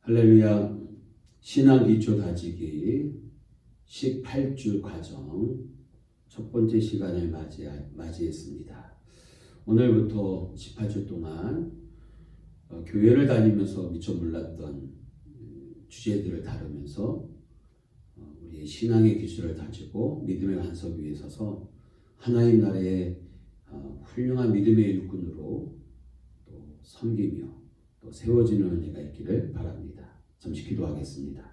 할렐루야. 신앙 기초 다지기 18주 과정 첫 번째 시간을 맞이했습니다. 오늘부터 18주 동안 교회를 다니면서 미처 몰랐던 주제들을 다루면서 우리의 신앙의 기초를 다지고 믿음의 반석 위에 서서 하나님 나라의 훌륭한 믿음의 일꾼으로 또 섬기며 또 세워지는 은혜가 있기를 바랍니다. 잠시 기도하겠습니다.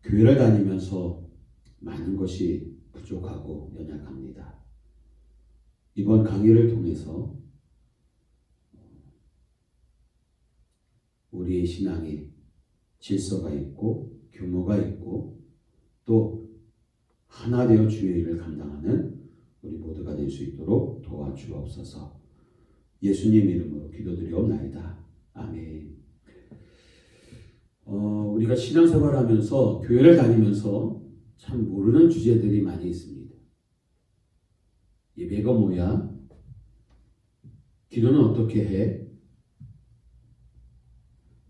교회를 다니면서 많은 것이 부족하고 연약합니다. 이번 강의를 통해서 우리의 신앙에 질서가 있고 규모가 있고 또 하나 되어 주의 일을 감당하는 우리 모두가 될 수 있도록 도와주옵소서. 예수님 이름으로 기도드리옵나이다. 아멘. 우리가 신앙생활하면서 교회를 다니면서 참 모르는 주제들이 많이 있습니다. 예배가 뭐야? 기도는 어떻게 해?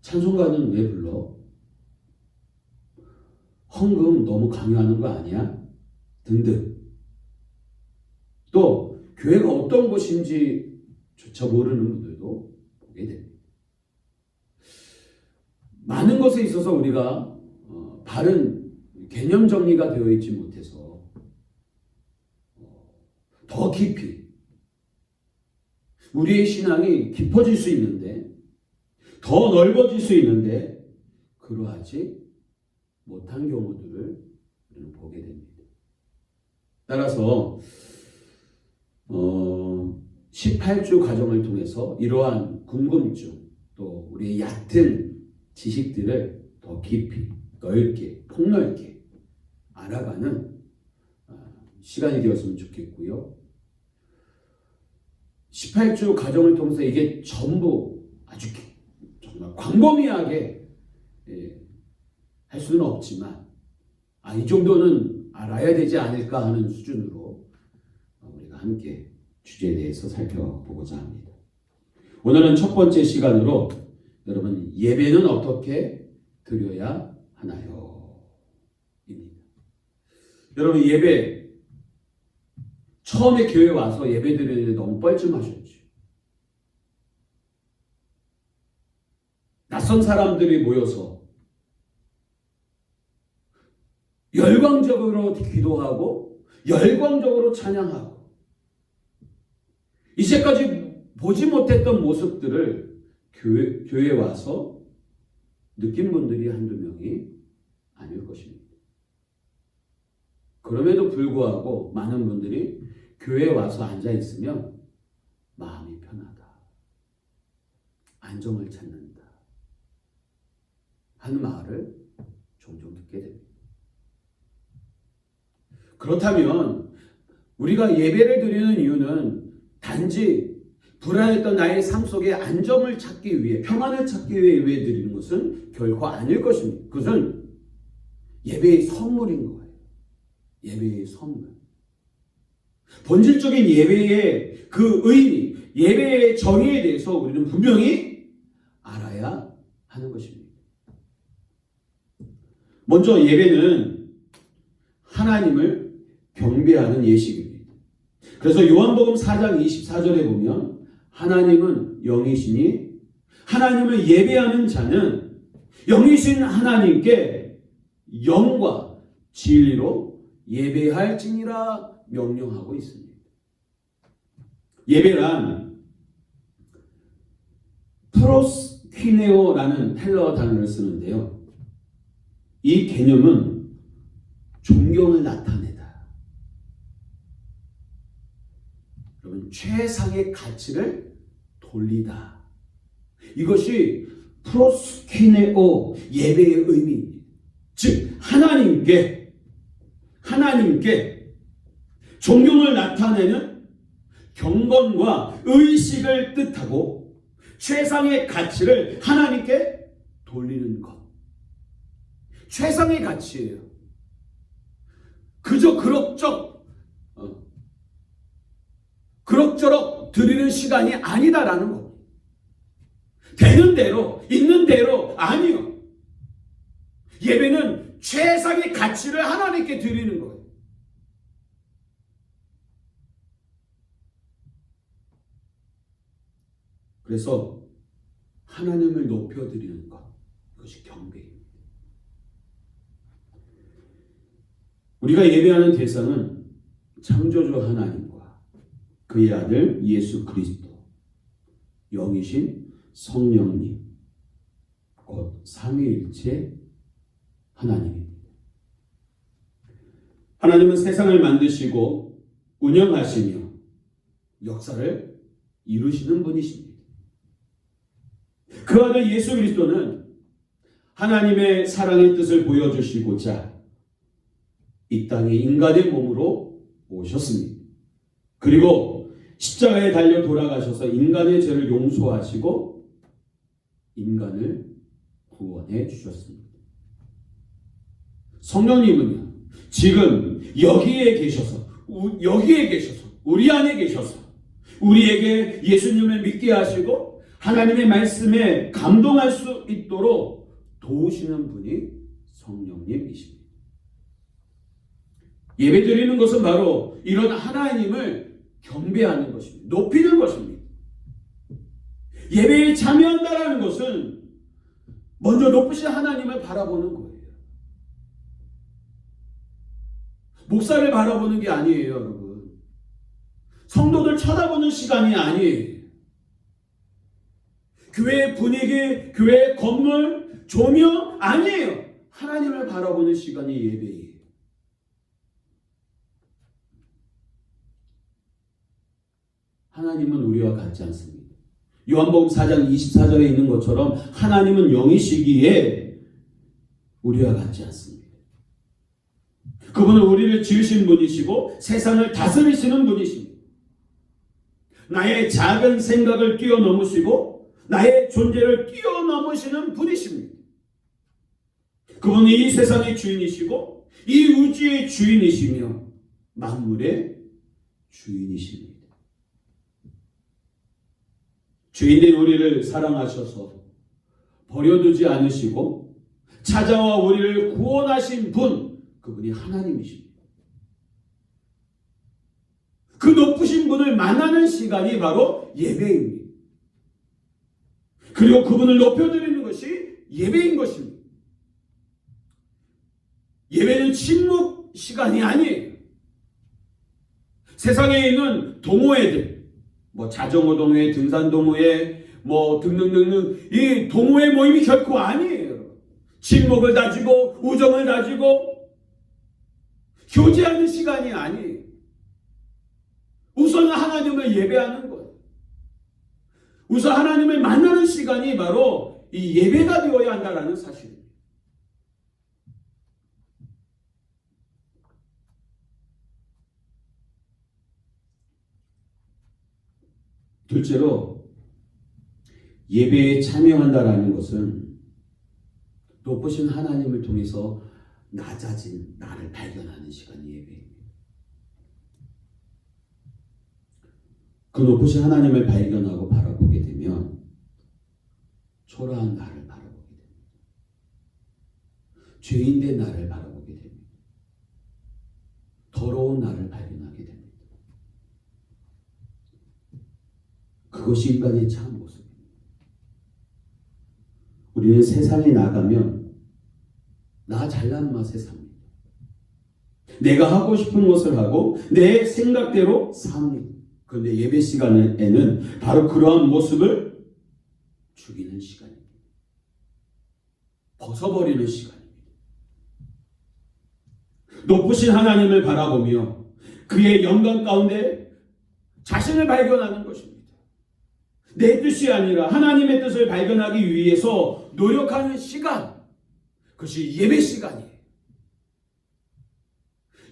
찬송가는 왜 불러? 헌금 너무 강요하는 거 아니야? 등등. 또 교회가 어떤 곳인지 조차 모르는 분들도 보게 됩니다. 많은 것에 있어서 우리가 바른 개념 정리가 되어 있지 못해서 더 깊이 우리의 신앙이 깊어질 수 있는데 더 넓어질 수 있는데 그러하지 못한 경우들을 우리는 보게 됩니다. 따라서 18주 과정을 통해서 이러한 궁금증 또 우리의 얕은 지식들을 더 깊이 넓게 폭넓게 알아가는 시간이 되었으면 좋겠고요. 18주 과정을 통해서 이게 전부 아주 정말 광범위하게 할 수는 없지만 이 정도는 알아야 되지 않을까 하는 수준으로 우리가 함께 주제에 대해서 살펴보고자 합니다. 오늘은 첫 번째 시간으로 여러분 예배는 어떻게 드려야 하나요? 입니다. 여러분 예배 처음에 교회 와서 예배 드리는데 너무 뻘쭘하셨죠. 낯선 사람들이 모여서 열광적으로 기도하고 열광적으로 찬양하고 이제까지 보지 못했던 모습들을 교회에 와서 느낀 분들이 한두 명이 아닐 것입니다. 그럼에도 불구하고 많은 분들이 교회에 와서 앉아 있으면 마음이 편하다, 안정을 찾는다 하는 말을 종종 듣게 됩니다. 그렇다면 우리가 예배를 드리는 이유는 단지 불안했던 나의 삶 속에 안정을 찾기 위해, 평안을 찾기 위해 예배 드리는 것은 결코 아닐 것입니다. 그것은 예배의 선물인 거예요. 예배의 선물. 본질적인 예배의 그 의미, 예배의 정의에 대해서 우리는 분명히 알아야 하는 것입니다. 먼저 예배는 하나님을 경배하는 예식입니다. 그래서 요한복음 4장 24절에 보면 하나님은 영이시니 하나님을 예배하는 자는 영이신 하나님께 영과 진리로 예배할지니라 명령하고 있습니다. 예배란 프로스퀴네오라는 헬러 단어를 쓰는데요. 이 개념은 존경을 나타내다. 여러분 최상의 가치를 돌리다. 이것이 프로스퀴네오 예배의 의미입니다. 즉 하나님께 존경을 나타내는 경건과 의식을 뜻하고 최상의 가치를 하나님께 돌리는 것. 최상의 가치예요. 그저 그럭저럭 드리는 시간이 아니다라는 겁니다. 되는 대로, 있는 대로 아니요. 예배는 최상의 가치를 하나님께 드리는 거예요. 그래서 하나님을 높여드리는 것, 그것이 경배입니다. 우리가 예배하는 대상은 창조주 하나님과 그의 아들 예수 그리스도, 영이신 성령님, 곧 삼위일체 하나님입니다. 하나님은 세상을 만드시고 운영하시며 역사를 이루시는 분이십니다. 그 아들 예수 그리스도는 하나님의 사랑의 뜻을 보여주시고자 이 땅에 인간의 몸으로 오셨습니다. 그리고 십자가에 달려 돌아가셔서 인간의 죄를 용서하시고 인간을 구원해 주셨습니다. 성령님은요, 지금 여기에 계셔서 우리 안에 계셔서 우리에게 예수님을 믿게 하시고 하나님의 말씀에 감동할 수 있도록 도우시는 분이 성령님이십니다. 예배드리는 것은 바로 이런 하나님을 경배하는 것입니다. 높이는 것입니다. 예배에 참여한다는 것은 먼저 높으신 하나님을 바라보는 거예요. 목사를 바라보는 게 아니에요, 여러분. 성도들 쳐다보는 시간이 아니에요. 교회 분위기, 교회 건물, 조명 아니에요. 하나님을 바라보는 시간이 예배예요. 하나님은 우리와 같지 않습니다. 요한복음 4장 24절에 있는 것처럼 하나님은 영이시기에 우리와 같지 않습니다. 그분은 우리를 지으신 분이시고 세상을 다스리시는 분이십니다. 나의 작은 생각을 뛰어넘으시고 나의 존재를 뛰어넘으시는 분이십니다. 그분은 이 세상의 주인이시고 이 우주의 주인이시며 만물의 주인이십니다. 주인된 우리를 사랑하셔서 버려두지 않으시고 찾아와 우리를 구원하신 분, 그분이 하나님이십니다. 그 높으신 분을 만나는 시간이 바로 예배입니다. 그리고 그분을 높여드리는 것이 예배인 것입니다. 예배는 침묵 시간이 아니에요. 세상에 있는 동호회들, 자전거 동호회, 등산 동호회, 등등등등, 이 동호회 모임이 결코 아니에요. 침묵을 다지고 우정을 다지고 교제하는 시간이 아니에요. 우선 하나님을 예배하는 거예요. 우선 하나님을 만나는 시간이 바로 이 예배가 되어야 한다는 사실입니다. 둘째로 예배에 참여한다라는 것은 높으신 하나님을 통해서 낮아진 나를 발견하는 시간이 예배입니다. 그 높으신 하나님을 발견하고 바라보게 되면 초라한 나를 바라보게 됩니다. 죄인된 나를 바라보게 됩니다. 더러운 나를 발견하게 됩니다. 그것이 인간의 참 모습입니다. 우리는 세상에 나가면 나 잘난 맛에 삽니다. 내가 하고 싶은 것을 하고 내 생각대로 삽니다. 그런데 예배 시간에는 바로 그러한 모습을 죽이는 시간입니다. 벗어버리는 시간입니다. 높으신 하나님을 바라보며 그의 영광 가운데 자신을 발견하는 것입니다. 내 뜻이 아니라 하나님의 뜻을 발견하기 위해서 노력하는 시간, 그것이 예배 시간이에요.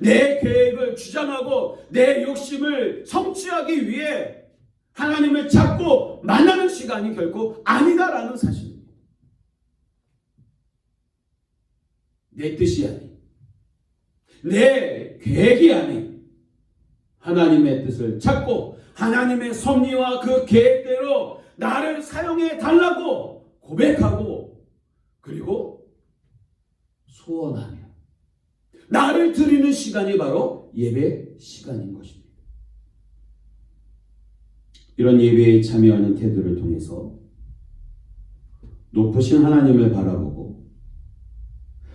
내 계획을 주장하고 내 욕심을 성취하기 위해 하나님을 찾고 만나는 시간이 결코 아니다라는 사실입니다. 내 뜻이 아닌, 내 계획이 아닌 하나님의 뜻을 찾고 하나님의 섭리와 그 계획대로 나를 사용해 달라고 고백하고 그리고 소원하며 나를 드리는 시간이 바로 예배 시간인 것입니다. 이런 예배에 참여하는 태도를 통해서 높으신 하나님을 바라보고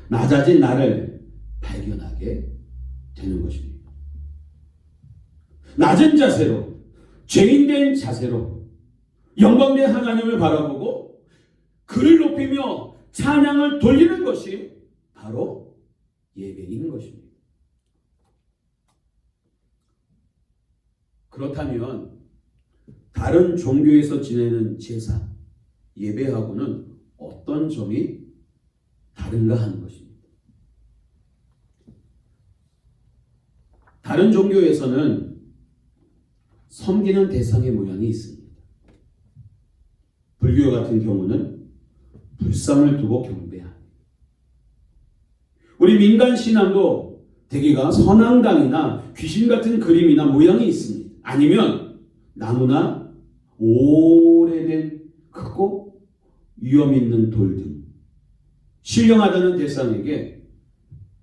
낮아진 나를 발견하게 되는 것입니다. 낮은 자세로, 죄인된 자세로 영광된 하나님을 바라보고 그를 높이며 찬양을 돌리는 것이 바로 예배인 것입니다. 그렇다면 다른 종교에서 지내는 제사, 예배하고는 어떤 점이 다른가 하는 것입니다. 다른 종교에서는 섬기는 대상의 모양이 있습니다. 불교 같은 경우는 불상을 두고 경배합니다. 우리 민간 신앙도 대개가 선앙당이나 귀신 같은 그림이나 모양이 있습니다. 아니면 나무나 오래된 크고 위험 있는 돌 등 신령하다는 대상에게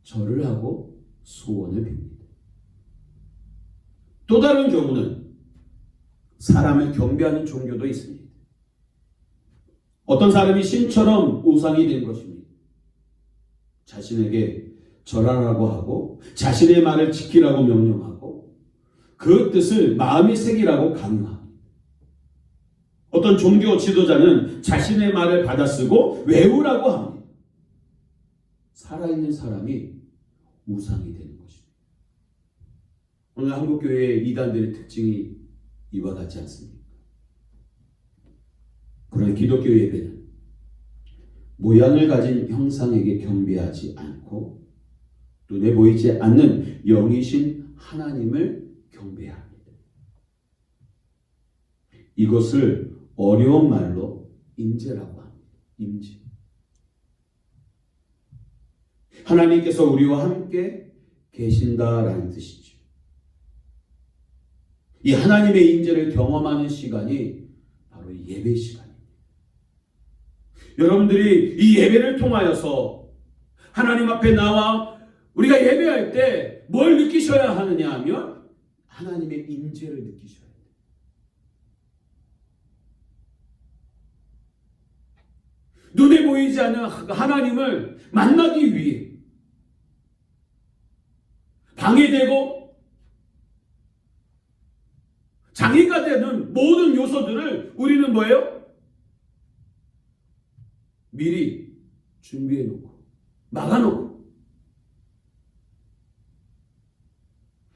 절을 하고 소원을 빕니다. 또 다른 경우는 사람을 경배하는 종교도 있습니다. 어떤 사람이 신처럼 우상이 된 것입니다. 자신에게 절하라고 하고 자신의 말을 지키라고 명령하고 그 뜻을 마음에 새기라고 강요합니다. 어떤 종교 지도자는 자신의 말을 받아쓰고 외우라고 합니다. 살아있는 사람이 우상이 되는 것입니다. 오늘 한국교회의 이단들의 특징이 이와 같지 않습니까? 그러나 기독교 예배는 모양을 가진 형상에게 경배하지 않고 눈에 보이지 않는 영이신 하나님을 경배합니다. 이것을 어려운 말로 임재라고 합니다. 임재. 하나님께서 우리와 함께 계신다라는 뜻이죠. 이 하나님의 임재를 경험하는 시간이 바로 예배 시간입니다. 여러분들이 이 예배를 통하여서 하나님 앞에 나와 우리가 예배할 때 뭘 느끼셔야 하느냐 하면 하나님의 임재를 느끼셔야 돼요. 눈에 보이지 않는 하나님을 만나기 위해 방해되고 장애가 되는 모든 요소들을 우리는 뭐예요? 미리 준비해놓고 막아놓고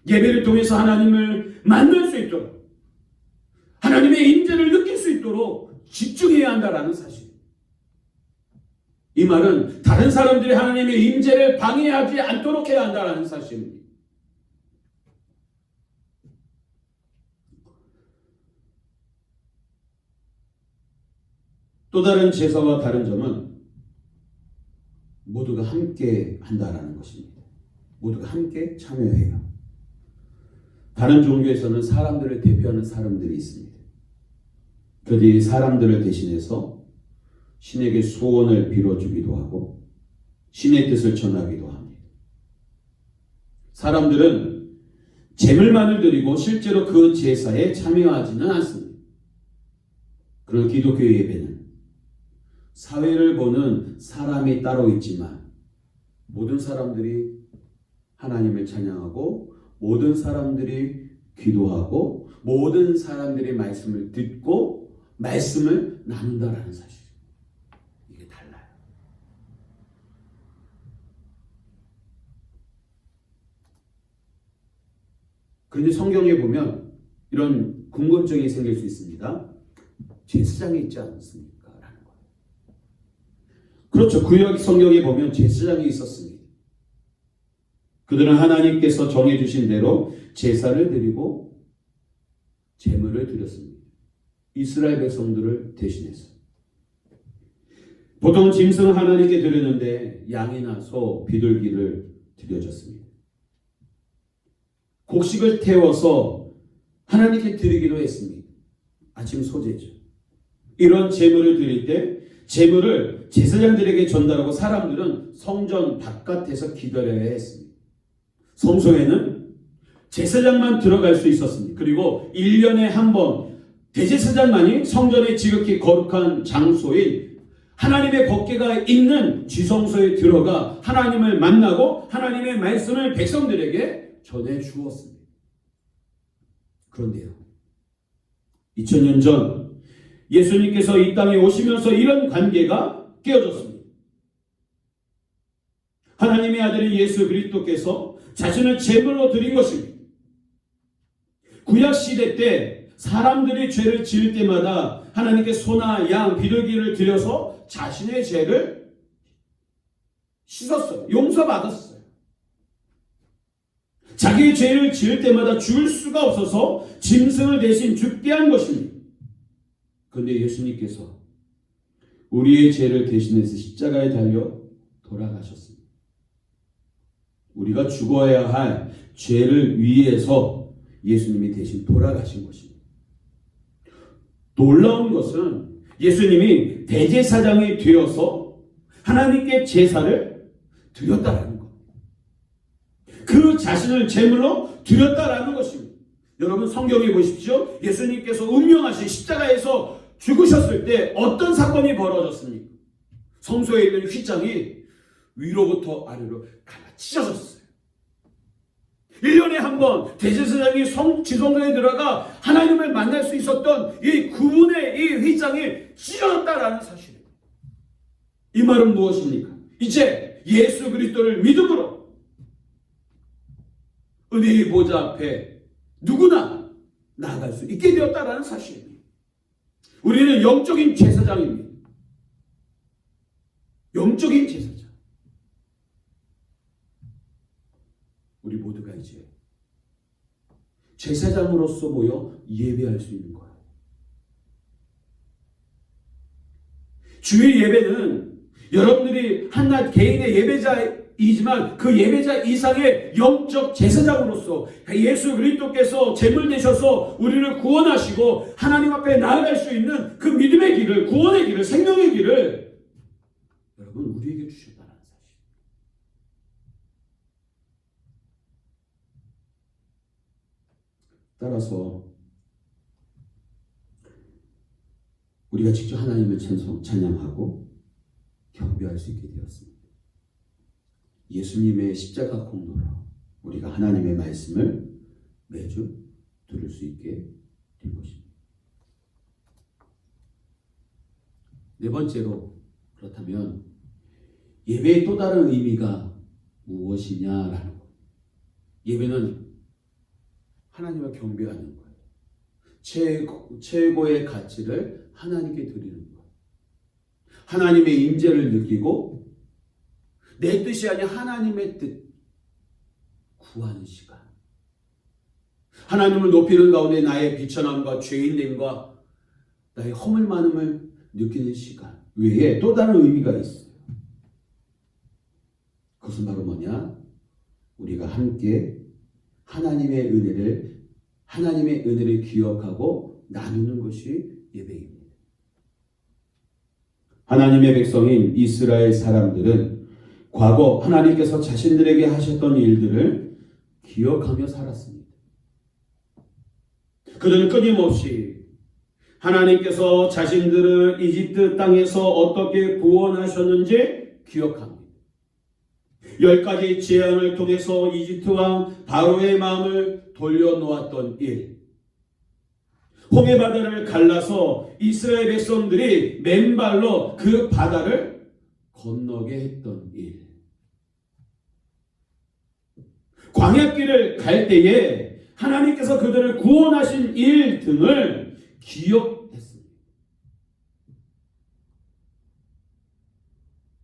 예배를 통해서 하나님을 만날 수 있도록 하나님의 임재를 느낄 수 있도록 집중해야 한다라는 사실. 이 말은 다른 사람들이 하나님의 임재를 방해하지 않도록 해야 한다라는 사실입니다. 또 다른 제사와 다른 점은 모두가 함께 한다라는 것입니다. 모두가 함께 참여해요. 다른 종교에서는 사람들을 대표하는 사람들이 있습니다. 그들이 사람들을 대신해서 신에게 소원을 빌어주기도 하고 신의 뜻을 전하기도 합니다. 사람들은 제물만을 드리고 실제로 그 제사에 참여하지는 않습니다. 그러나 기독교 예배는 사회를 보는 사람이 따로 있지만 모든 사람들이 하나님을 찬양하고 모든 사람들이 기도하고 모든 사람들이 말씀을 듣고 말씀을 나눈다라는 사실. 이게 달라요. 그런데 성경에 보면 이런 궁금증이 생길 수 있습니다. 제사장이 있지 않습니까? 라는 거예요. 그렇죠. 구약 성경에 보면 제사장이 있었습니다. 그들은 하나님께서 정해주신 대로 제사를 드리고 제물을 드렸습니다. 이스라엘 백성들을 대신해서. 보통 짐승을 하나님께 드리는데 양이나 소, 비둘기를 드려졌습니다. 곡식을 태워서 하나님께 드리기도 했습니다. 아침 소제죠. 이런 제물을 드릴 때 제물을 제사장들에게 전달하고 사람들은 성전 바깥에서 기다려야 했습니다. 성소에는 제사장만 들어갈 수 있었습니다. 그리고 1년에 한 번 대제사장만이 성전의 지극히 거룩한 장소인 하나님의 법궤가 있는 지성소에 들어가 하나님을 만나고 하나님의 말씀을 백성들에게 전해 주었습니다. 그런데요, 2000년 전 예수님께서 이 땅에 오시면서 이런 관계가 깨어졌습니다. 하나님의 아들인 예수 그리스도께서 자신을 제물로 드린 것입니다. 구약 시대 때 사람들이 죄를 지을 때마다 하나님께 소나 양, 비둘기를 드려서 자신의 죄를 씻었어요. 용서받았어요. 자기의 죄를 지을 때마다 죽을 수가 없어서 짐승을 대신 죽게 한 것입니다. 그런데 예수님께서 우리의 죄를 대신해서 십자가에 달려 돌아가셨습니다. 우리가 죽어야 할 죄를 위해서 예수님이 대신 돌아가신 것입니다. 놀라운 것은 예수님이 대제사장이 되어서 하나님께 제사를 드렸다라는 것. 그 자신을 제물로 드렸다라는 것입니다. 여러분 성경에 보십시오. 예수님께서 운명하신 십자가에서 죽으셨을 때 어떤 사건이 벌어졌습니까? 성소에 있는 휘장이 위로부터 아래로 갈라치셨어요. 1년에 한 번 대제사장이 지성소에 들어가 하나님을 만날 수 있었던 이 구분의 이 휘장이 찢어졌다라는 사실입니다. 이 말은 무엇입니까? 이제 예수 그리스도를 믿음으로 은혜의 보좌 앞에 누구나 나아갈 수 있게 되었다라는 사실입니다. 우리는 영적인 제사장입니다. 영적인 제사장. 우리 모두가 이제 제사장으로서 모여 예배할 수 있는 거예요. 주일 예배는 여러분들이 한낱 개인의 예배자이지만 그 예배자 이상의 영적 제사장으로서 예수 그리스도께서 제물 되셔서 우리를 구원하시고 하나님 앞에 나아갈 수 있는 그 믿음의 길을, 구원의 길을, 생명의 길을 여러분 우리에게 주셨다는 사실. 따라서 우리가 직접 하나님을 찬양하고 경배할 수 있게 되었습니다. 예수님의 십자가 공로로 우리가 하나님의 말씀을 매주 들을 수 있게 된 것입니다. 네 번째로, 그렇다면 예배의 또 다른 의미가 무엇이냐라는 것. 예배는 하나님을 경배하는 거예요. 최고의 가치를 하나님께 드리는 거예요. 하나님의 임재를 느끼고 내 뜻이 아닌 하나님의 뜻 구하는 시간. 하나님을 높이는 가운데 나의 비천함과 죄인됨과 나의 허물 많음을 느끼는 시간 외에 또 다른 의미가 있어요. 그것은 바로 뭐냐? 우리가 함께 하나님의 은혜를 기억하고 나누는 것이 예배입니다. 하나님의 백성인 이스라엘 사람들은 과거 하나님께서 자신들에게 하셨던 일들을 기억하며 살았습니다. 그들은 끊임없이 하나님께서 자신들을 이집트 땅에서 어떻게 구원하셨는지 기억합니다. 10가지 재앙을 통해서 이집트 왕 바로의 마음을 돌려놓았던 일, 홍해 바다를 갈라서 이스라엘 백성들이 맨발로 그 바다를 건너게 했던 일, 광야길을 갈 때에 하나님께서 그들을 구원하신 일 등을 기억했습니다.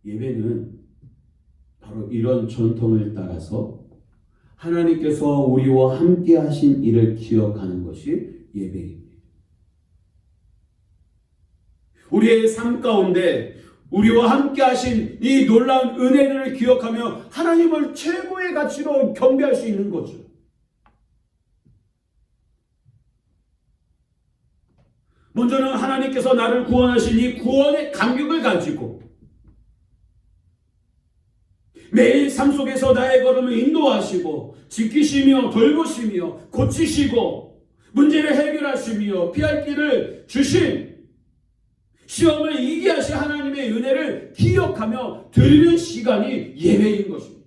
예배는 바로 이런 전통을 따라서 하나님께서 우리와 함께 하신 일을 기억하는 것이 예배입니다. 우리의 삶 가운데 우리와 함께 하신 이 놀라운 은혜를 기억하며 하나님을 최고의 가치로 경배할 수 있는 거죠. 먼저는 하나님께서 나를 구원하신 이 구원의 감격을 가지고 매일 삶 속에서 나의 걸음을 인도하시고 지키시며 돌보시며 고치시고 문제를 해결하시며 피할 길을 주신 시험을 이기게 하신 하나님의 은혜를 기억하며 드리는 시간이 예배인 것입니다.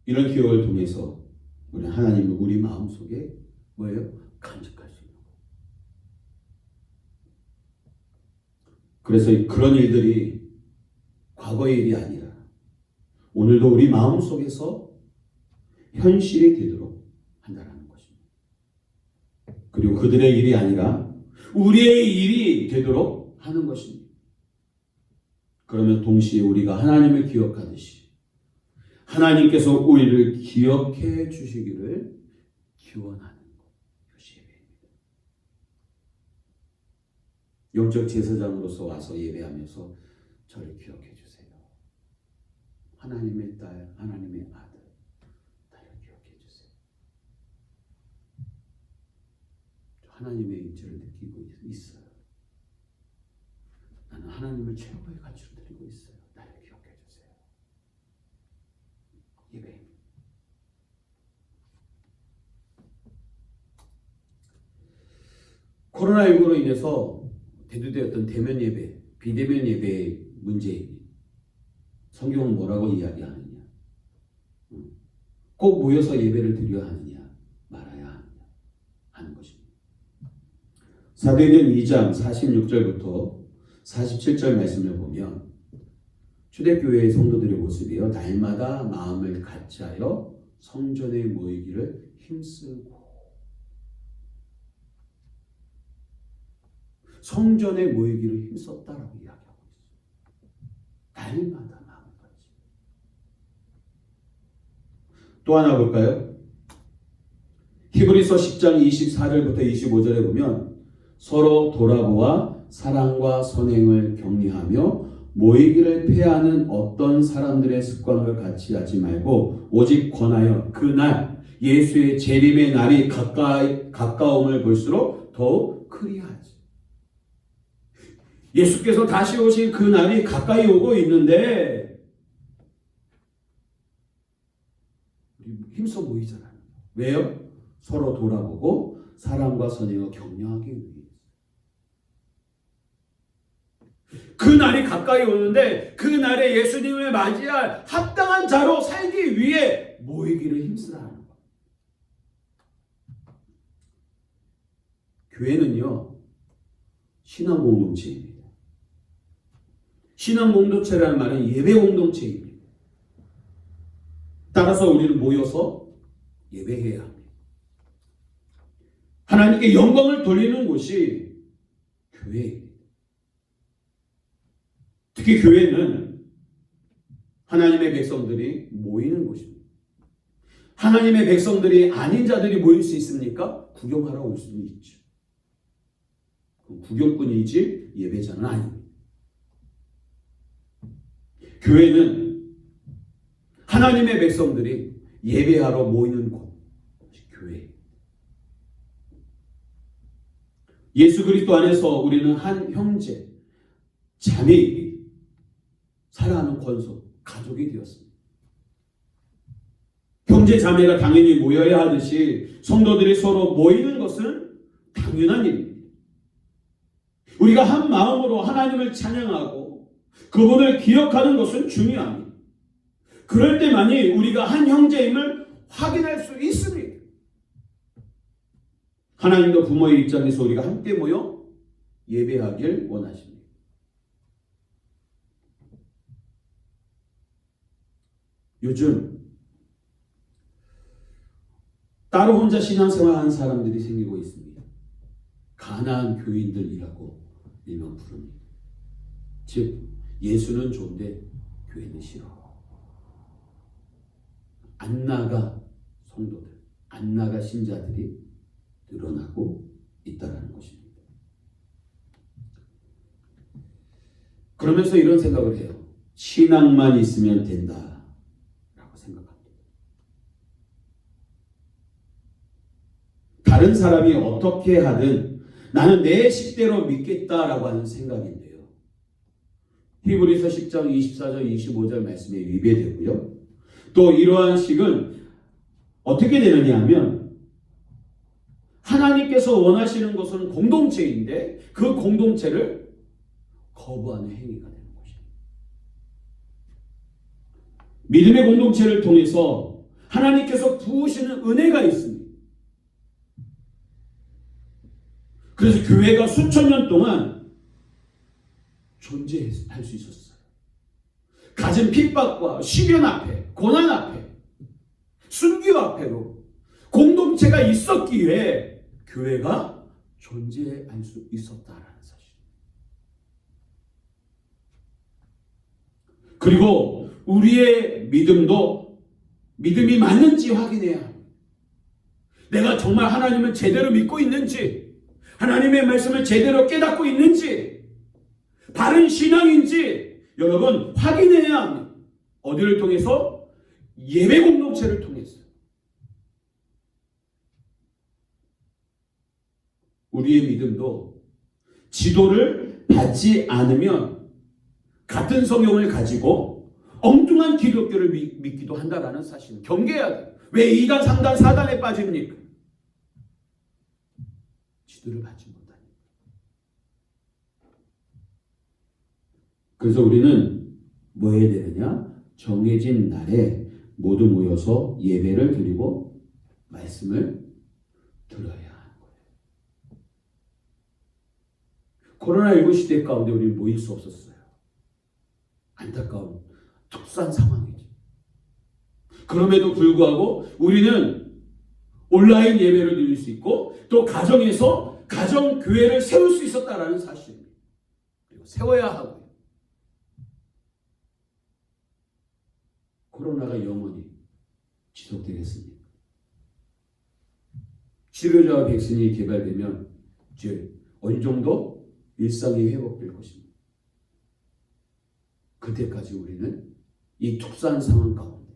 이런 기억을 통해서 우리 하나님을 우리 마음속에 뭐예요? 간직할 수 있는 거예요. 그래서 그런 일들이 과거의 일이 아니라 오늘도 우리 마음속에서 현실이 되도록 한다는 것입니다. 그리고 그들의 일이 아니라 우리의 일이 되도록 하는 것입니다. 그러면 동시에 우리가 하나님을 기억하듯이 하나님께서 우리를 기억해 주시기를 기원하는 것이 예배입니다. 영적 제사장으로서 와서 예배하면서 저를 기억해 주세요. 하나님의 딸, 하나님의 아들, 나를 기억해 주세요. 하나님의 인체를 느끼고 있어요. 나는 하나님을 최고의 가치로 드리고 있어요. 나를 기억해 주세요. 예배. 코로나19로 인해서 대두되었던 대면 예배, 비대면 예배의 문제입니다. 성경은 뭐라고 이야기하느냐? 꼭 모여서 예배를 드려야 하느냐? 말아야 하느냐? 하는 것입니다. 사도행전 2장 46절부터 47절 말씀을 보면 초대교회의 성도들의 모습이요, 날마다 마음을 같이하여 성전에 모이기를 힘쓰고, 성전에 모이기를 힘썼다라고 이야기하고 있어요. 날마다 마음을 같이. 또 하나 볼까요? 히브리서 10장 24절부터 25절에 보면 서로 돌아보아 사랑과 선행을 격려하며 모이기를 폐하는 어떤 사람들의 습관을 같이 하지 말고 오직 권하여 그날 예수의 재림의 날이 가까움을 볼수록 더욱 그리하지. 예수께서 다시 오실 그 날이 가까이 오고 있는데 우리 힘써 모이잖아요. 왜요? 서로 돌아보고 사랑과 선행을 격려하기 위해. 그 날이 가까이 오는데 그 날에 예수님을 맞이할 합당한 자로 살기 위해 모이기를 힘쓰라는 거예요. 교회는요, 신앙 공동체입니다. 신앙 공동체라는 말은 예배 공동체입니다. 따라서 우리는 모여서 예배해야 합니다. 하나님께 영광을 돌리는 곳이 교회입니다. 특히 교회는 하나님의 백성들이 모이는 곳입니다. 하나님의 백성들이 아닌 자들이 모일 수 있습니까? 구경하러 올 수는 있죠. 구경꾼이지 예배자는 아닙니다. 교회는 하나님의 백성들이 예배하러 모이는 곳, 교회입니다. 예수 그리스도 안에서 우리는 한 형제, 자매, 사랑하는 권속, 가족이 되었습니다. 형제 자매가 당연히 모여야 하듯이 성도들이 서로 모이는 것은 당연한 일입니다. 우리가 한 마음으로 하나님을 찬양하고 그분을 기억하는 것은 중요합니다. 그럴 때만이 우리가 한 형제임을 확인할 수 있습니다. 하나님도 부모의 입장에서 우리가 함께 모여 예배하길 원하십니다. 요즘 따로 혼자 신앙생활하는 사람들이 생기고 있습니다. 가난한 교인들이라고 일명 부릅니다. 즉 예수는 좋은데 교회는 싫어. 안 나가 성도들, 안 나가 신자들이 늘어나고 있다는 것입니다. 그러면서 이런 생각을 해요. 신앙만 있으면 된다 라고 생각합니다. 다른 사람이 어떻게 하든 나는 내 식대로 믿겠다라고 하는 생각인데요. 히브리서 10장 24절 25절 말씀에 위배되고요. 또 이러한 식은 어떻게 되느냐 하면 하나님께서 원하시는 것은 공동체인데 그 공동체를 거부하는 행위가 되는 것입니다. 믿음의 공동체를 통해서 하나님께서 부으시는 은혜가 있습니다. 그래서 교회가 수천 년 동안 존재할 수 있었어요. 가진 핍박과 시련 앞에, 고난 앞에, 순교 앞에로 공동체가 있었기에 교회가 존재할 수 있었다라는 사실. 그리고 우리의 믿음이 맞는지 확인해야 합니다. 내가 정말 하나님을 제대로 믿고 있는지, 하나님의 말씀을 제대로 깨닫고 있는지, 바른 신앙인지 여러분 확인해야 합니다. 어디를 통해서? 예배 공동체를 통해서. 우리의 믿음도 지도를 받지 않으면 같은 성경을 가지고 엉뚱한 기독교를 믿기도 한다라는 사실. 경계해야 돼요. 왜 2단, 3단, 4단에 빠집니까? 지도를 받지 못하니까. 그래서 우리는 뭐 해야 되느냐? 정해진 날에 모두 모여서 예배를 드리고 말씀을 들어야 하는 거예요. 코로나19 시대 가운데 우리는 모일 수 없었어요. 안타까운 특수한 상황이죠. 그럼에도 불구하고 우리는 온라인 예배를 드릴 수 있고 또 가정에서 가정교회를 세울 수 있었다라는 사실입니다. 그리고 세워야 하고요. 코로나가 영원히 지속되겠습니다. 치료제와 백신이 개발되면 이제 어느 정도 일상이 회복될 것입니다. 그때까지 우리는 이 특수한 상황 가운데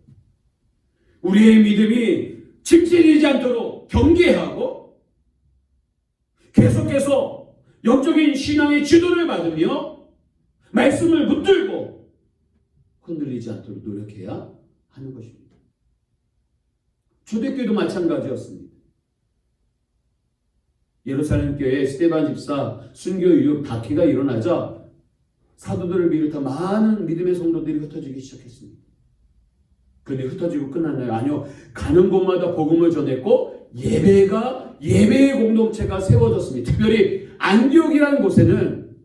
우리의 믿음이 침체되지 않도록 경계하고 계속해서 영적인 신앙의 지도를 받으며 말씀을 붙들고 흔들리지 않도록 노력해야 하는 것입니다. 초대교회도 마찬가지였습니다. 예루살렘 교회 스데반 집사 순교 이후 박해가 일어나자 사도들을 비롯한 많은 믿음의 성도들이 흩어지기 시작했습니다. 그런데 흩어지고 끝났나요? 아니요. 가는 곳마다 복음을 전했고 예배의 공동체가 세워졌습니다. 특별히 안디옥이라는 곳에는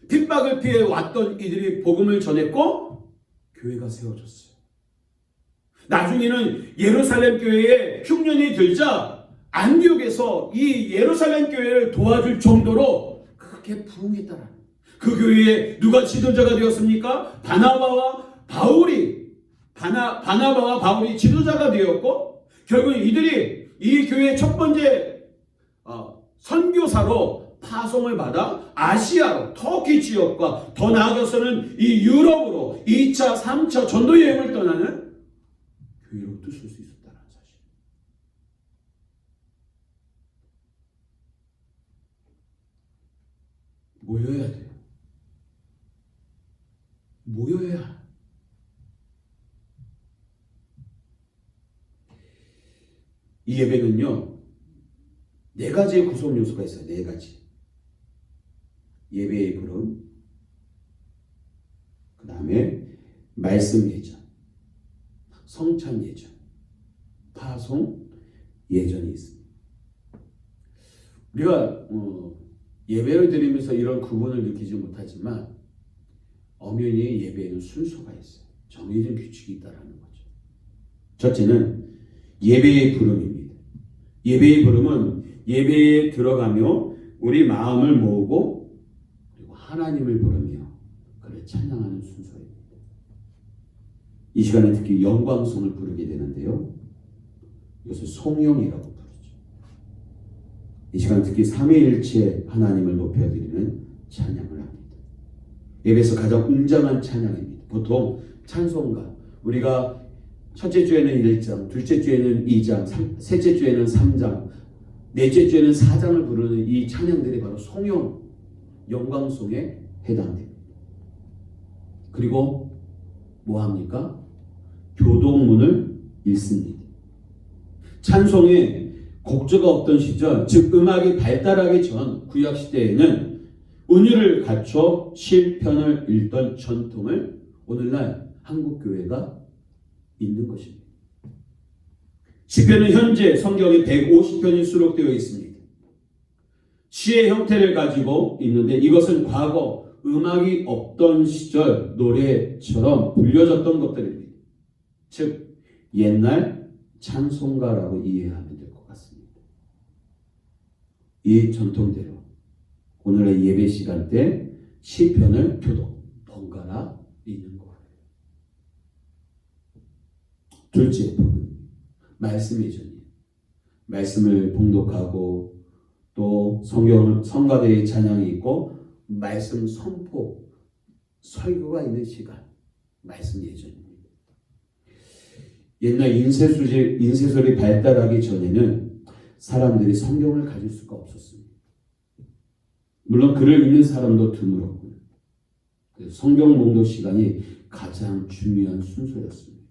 핍박을 피해 왔던 이들이 복음을 전했고 교회가 세워졌어요. 나중에는 예루살렘 교회에 흉년이 들자 안디옥에서 이 예루살렘 교회를 도와줄 정도로 크게 부흥했다라는. 그 교회에 누가 지도자가 되었습니까? 바나바와 바울이 지도자가 되었고 결국 이들이 이 교회의 첫 번째 선교사로 파송을 받아 아시아로 터키 지역과 더 나아가서는 이 유럽으로 2차, 3차 전도 여행을 떠나는 교회로 뜰 수 있었다는 사실. 모여야 돼요. 모여야. 이 예배는요, 4가지의 구성 요소가 있어요. 4가지. 예배의 부름, 그 다음에 말씀 예전, 성찬 예전, 파송 예전이 있습니다. 우리가 예배를 드리면서 이런 구분을 느끼지 못하지만 엄연히 예배에는 순서가 있어요. 정해진 규칙이 있다라는 거죠. 첫째는 예배의 부름입니다. 예배의 부름은 예배에 들어가며 우리 마음을 모으고 그리고 하나님을 부르며 그를 찬양하는 순서입니다. 이 시간에 특히 영광송을 부르게 되는데요. 이것을 송영이라고 부르죠. 이 시간 특히 삼위일체 하나님을 높여드리는 찬양을 합니다. 예배에서 가장 웅장한 찬양입니다. 보통 찬송가, 우리가 첫째 주에는 1장, 둘째 주에는 2장, 셋째 주에는 3장, 넷째 주에는 사장을 부르는 이 찬양들이 바로 송영, 영광송에 해당됩니다. 그리고 뭐합니까? 교동문을 읽습니다. 찬송에 곡조가 없던 시절, 즉 음악이 발달하기 전 구약시대에는 운율을 갖춰 시편을 읽던 전통을 오늘날 한국교회가 있는 것입니다. 시편은 현재 성경에 150편이 수록되어 있습니다. 시의 형태를 가지고 있는데 이것은 과거 음악이 없던 시절 노래처럼 불려졌던 것들입니다. 즉 옛날 찬송가라고 이해하면 될 것 같습니다. 이 전통대로 오늘의 예배 시간 때 시편을 교독, 번갈아 읽는 거예요. 둘째 부분, 말씀의 전이에요. 말씀을 봉독하고 또 성가대의 찬양이 있고 말씀 선포, 설교가 있는 시간, 말씀 예전입니다. 옛날 인쇄설이 발달하기 전에는 사람들이 성경을 가질 수가 없었습니다. 물론 글을 읽는 사람도 드물었고요. 성경 봉독 시간이 가장 중요한 순서였습니다.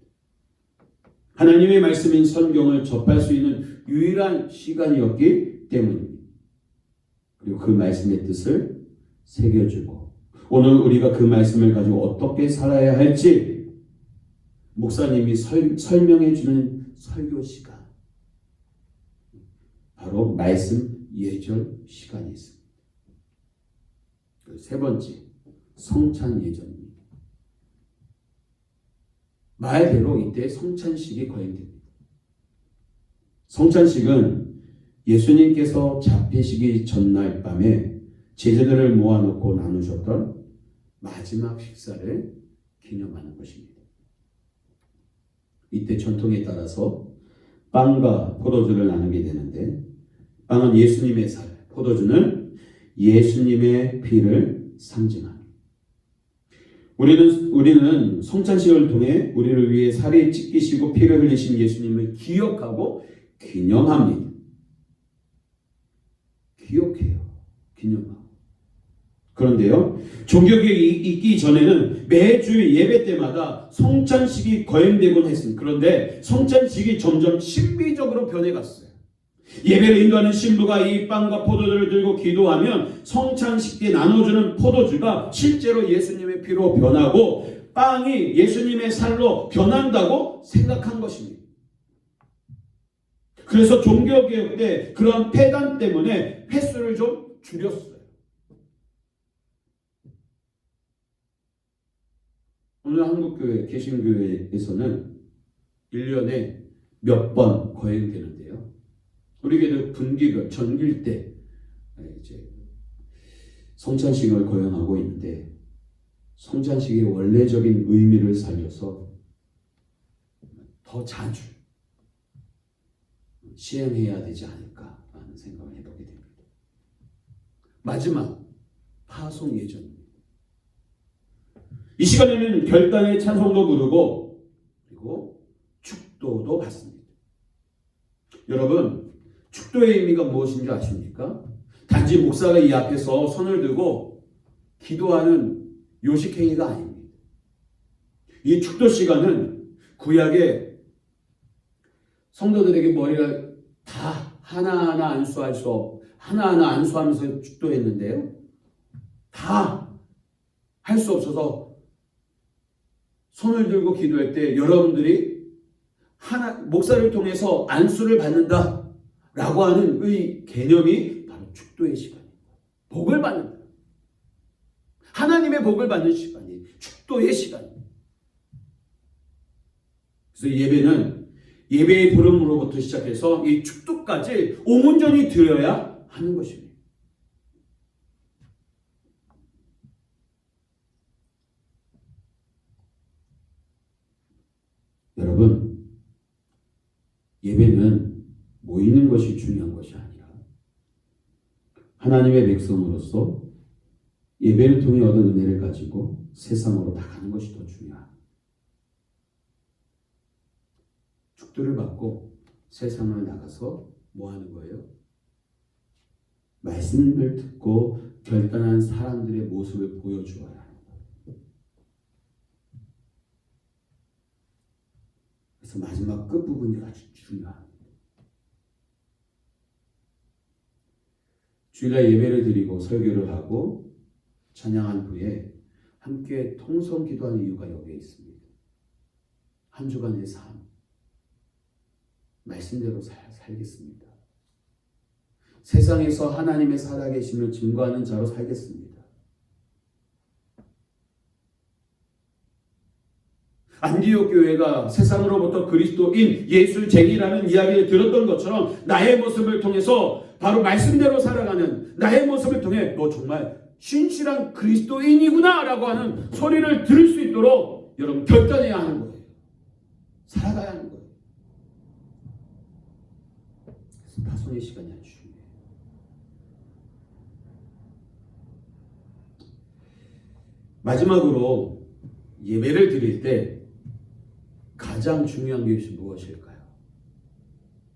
하나님의 말씀인 성경을 접할 수 있는 유일한 시간이었기 때문입니다. 그리고 그 말씀의 뜻을 새겨주고 오늘 우리가 그 말씀을 가지고 어떻게 살아야 할지 목사님이 설명해 주는 설교 시간, 바로 말씀 예절 시간이 있습니다. 세 번째, 성찬 예절입니다. 말대로 이때 성찬식이 거행됩니다. 성찬식은 예수님께서 잡히시기 전날 밤에 제자들을 모아놓고 나누셨던 마지막 식사를 기념하는 것입니다. 이때 전통에 따라서 빵과 포도주를 나누게 되는데 빵은 예수님의 살, 포도주는 예수님의 피를 상징합니다. 우리는 성찬식을 통해 우리를 위해 살이 찢기시고 피를 흘리신 예수님을 기억하고 기념합니다. 기억해요. 기념하고. 그런데요, 종교개혁이 있기 전에는 매주 예배 때마다 성찬식이 거행되곤 했습니다. 그런데 성찬식이 점점 신비적으로 변해갔어요. 예배를 인도하는 신부가 이 빵과 포도주를 들고 기도하면 성찬식 때 나눠주는 포도주가 실제로 예수님의 피로 변하고 빵이 예수님의 살로 변한다고 생각한 것입니다. 그래서 종교개혁 때 그런 폐단 때문에 횟수를 좀 줄였어요. 오늘 한국교회, 개신교회에서는 1년에 몇 번 거행되는데요. 우리 교회도 분기별, 전길 때 이제 성찬식을 거행하고 있는데 성찬식의 원래적인 의미를 살려서 더 자주 시행해야 되지 않을까라는 생각을 해보게 됩니다. 마지막, 파송 예전입니다. 이 시간에는 결단의 찬송도 부르고 그리고 축도도 받습니다. 여러분, 축도의 의미가 무엇인지 아십니까? 단지 목사가 이 앞에서 손을 들고 기도하는 요식행위가 아닙니다. 이 축도 시간은 구약의 성도들에게 머리를 다 하나하나 안수하면서 축도했는데요. 다 할 수 없어서 손을 들고 기도할 때 여러분들이 목사를 통해서 안수를 받는다라고 하는 이 개념이 바로 축도의 시간입니다. 복을 받는다. 하나님의 복을 받는 시간이 축도의 시간입니다. 그래서 예배는 예배의 부름으로부터 시작해서 이 축도까지 온전히 드려야 하는 것입니다. 여러분, 예배는 모이는 것이 중요한 것이 아니라 하나님의 백성으로서 예배를 통해 얻은 은혜를 가지고 세상으로 나가는 것이 더 중요합니다. 축도를 받고 세상을 나가서 뭐 하는 거예요? 말씀을 듣고 결단한 사람들의 모습을 보여주어야 하는 거예요. 그래서 마지막 끝부분이 아주 중요합니다. 주일날 예배를 드리고 설교를 하고 찬양한 후에 함께 통성 기도하는 이유가 여기에 있습니다. 한 주간의 삶, 말씀대로 살겠습니다. 세상에서 하나님의 살아계심을 증거하는 자로 살겠습니다. 안디옥 교회가 세상으로부터 그리스도인 예술쟁이라는 이야기를 들었던 것처럼 나의 모습을 통해서 바로 말씀대로 살아가는 나의 모습을 통해 너 정말 신실한 그리스도인이구나 라고 하는 소리를 들을 수 있도록 여러분 결단해야 하는 거예요. 살아가야 하는 거예요. 그래서 파송의 시간이 아주 중요해요. 마지막으로 예배를 드릴 때 가장 중요한 것이 무엇일까요?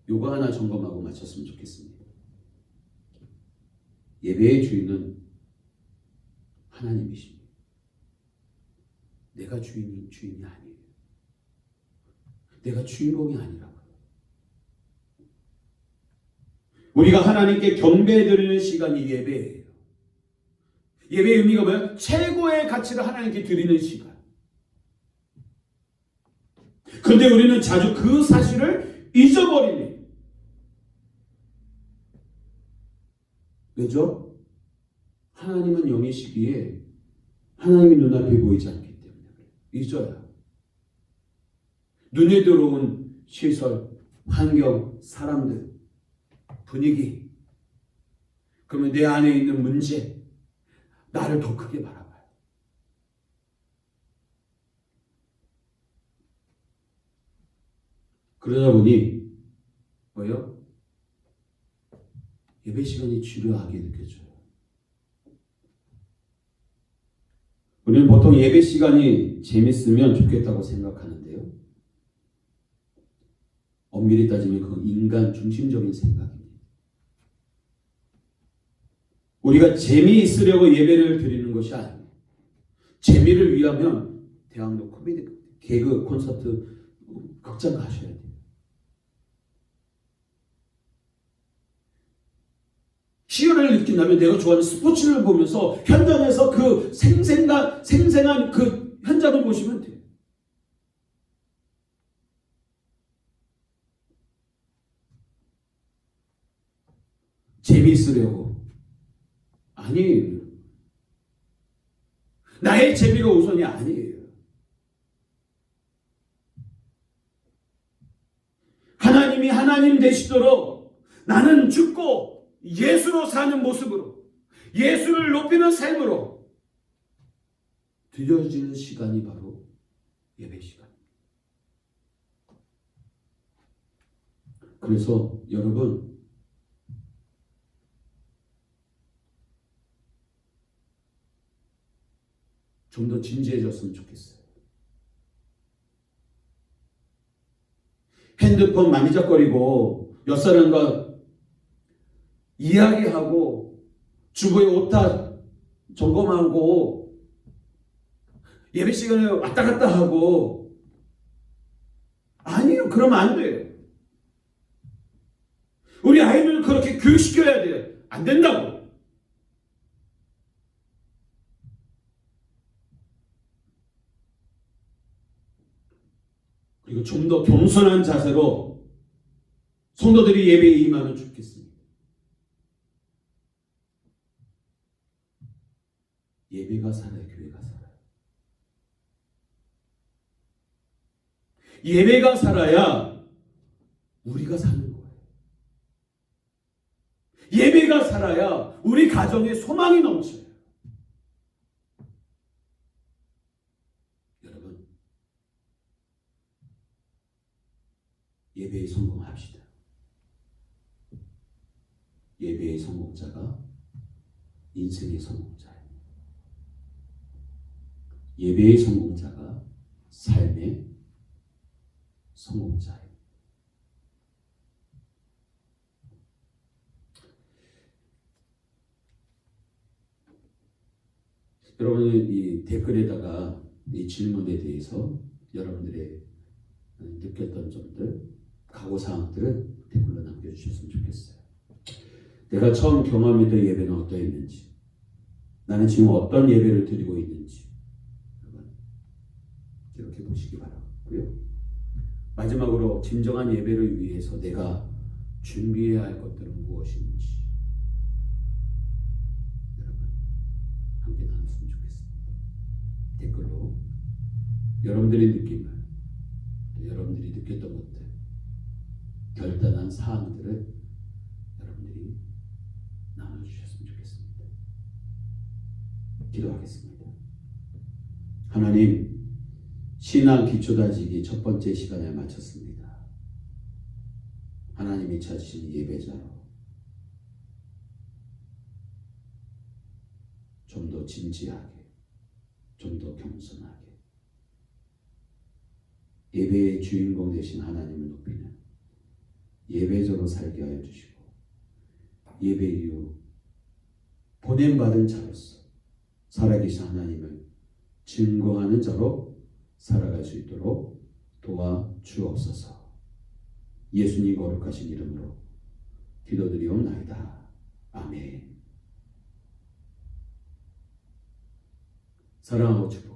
요거 하나 점검하고 마쳤으면 좋겠습니다. 예배의 주인은 하나님이십니다. 내가 주인이 아니에요. 내가 주인공이 아니라고요. 우리가 하나님께 경배드리는 시간이 예배예요. 예배의 의미가 뭐예요? 최고의 가치를 하나님께 드리는 시간. 그런데 우리는 자주 그 사실을 잊어버립니다. 왜죠? 하나님은 영이시기에 하나님의 눈앞에 보이지 않기 때문에 잊어요. 눈에 들어온 시설, 환경, 사람들, 분위기, 그러면 내 안에 있는 문제, 나를 더 크게 바라봐요. 그러다 보니 뭐예요? 예배 시간이 지루하게 느껴져요. 우리는 보통 예배 시간이 재밌으면 좋겠다고 생각하는데요. 엄밀히 따지면 그건 인간 중심적인 생각입니다. 우리가 재미있으려고 예배를 드리는 것이 아니에요. 재미를 위하면 대학로 코미디 개그 콘서트 극장 가셔야 돼요. 희열을 느낀다면 내가 좋아하는 스포츠를 보면서 현장에서 그 생생한 그 현장을 보시면 돼요. 재미있으려고. 아니에요. 나의 재미가 우선이 아니에요. 하나님이 하나님 되시도록 나는 죽고 예수로 사는 모습으로 예수를 높이는 삶으로 드려지는 시간이 바로 예배 시간입니다. 그래서 여러분 좀 더 진지해졌으면 좋겠어요. 핸드폰 만지작거리고 옆 사람과 이야기하고 주부의 오타 점검하고 예배 시간에 왔다 갔다 하고 아니에요. 그러면 안 돼요. 우리 아이들을 그렇게 교육시켜야 돼요. 안 된다고. 그리고 좀 더 겸손한 자세로 성도들이 예배에 임하면 좋겠습니다. 예배가 살아야 교회가 살아요. 예배가 살아야 우리가 사는 거예요. 예배가 살아야 우리 가정에 소망이 넘쳐요. 여러분, 예배에 성공합시다. 예배의 성공자가 인생의 성공자예요. 예배의 성공자가 삶의 성공자예요. 여러분은 이 댓글에다가 이 질문에 대해서 여러분들의 느꼈던 점들, 각오사항들을 댓글로 남겨주셨으면 좋겠어요. 내가 처음 경험했던 예배는 어떠했는지, 나는 지금 어떤 예배를 드리고 있는지 여러분 이렇게 보시기 바라고요. 마지막으로 진정한 예배를 위해서 내가 준비해야 할 것들은 무엇인지 여러분 함께 나눴으면 좋겠습니다. 댓글로 여러분들이 느낀 말, 또 여러분들이 느꼈던 것들, 결단한 사항들을 여러분들이 나눠주셨으면 좋겠습니다. 기도하겠습니다. 하나님, 신앙 기초다지기 첫 번째 시간에 마쳤습니다. 하나님이 찾으신 예배자로 좀 더 진지하게, 좀 더 겸손하게 예배의 주인공 되신 하나님을 높이는 예배자로 살게 하여 주시고, 예배 이후 보냄받은 자로서 살아계신 하나님을 증거하는 자로 살아갈 수 있도록 도와주옵소서. 예수님 거룩하신 이름으로 기도드리옵나이다. 아멘. 사랑하고 축복.